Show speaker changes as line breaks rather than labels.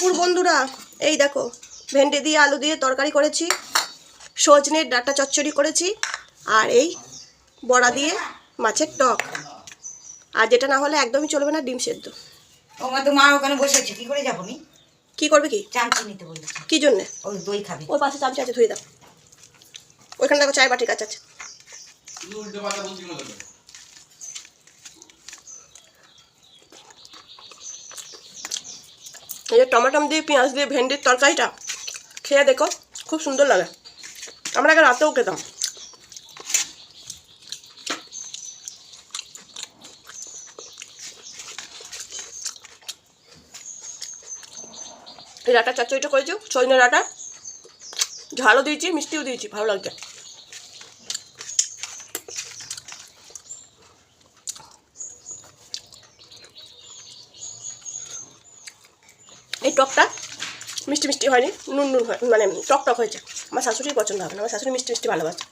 দুপুর বন্ধুরা, এই দেখো ভেন্ডি দিয়ে আলু দিয়ে তরকারি করেছি, সজনের ডাঁটা চচ্চড়ি করেছি, আর এই বড়া দিয়ে মাছের টক। আর যেটা না হলে একদমই চলবে না, ডিম সেদ্ধ।
ওমা তো মা ওখানে বসে আছে, কি করে যাবো আমি?
কি করবে কি?
চামচি নিতে বলেছি।
কি জন্যে?
ওই দই খাবে।
ওই পাশে চামচা আছে, ধুয়ে দাও। ওইখানে দেখো চায়ের বাটির কাছে আছে। এই যে টমাটম দিয়ে পেঁয়াজ দিয়ে ভেন্ডির তরকারিটা খেয়ে দেখো, খুব সুন্দর লাগে। আমরা আগে রাতেও খেতাম। এই ডাঁটা চচ্চড়িটা করেছি, সজনে ডাঁটা, ঝালও দিয়েছি, মিষ্টিও দিয়েছি, ভালো লাগছে। এই টকটা মিষ্টি মিষ্টি হয়নি, নুন নুন হয়, মানে টক টক হয়েছে। আমার শাশুড়ির পছন্দ হবে না, আমার শাশুড়ি মিষ্টি মিষ্টি ভালোবাসে।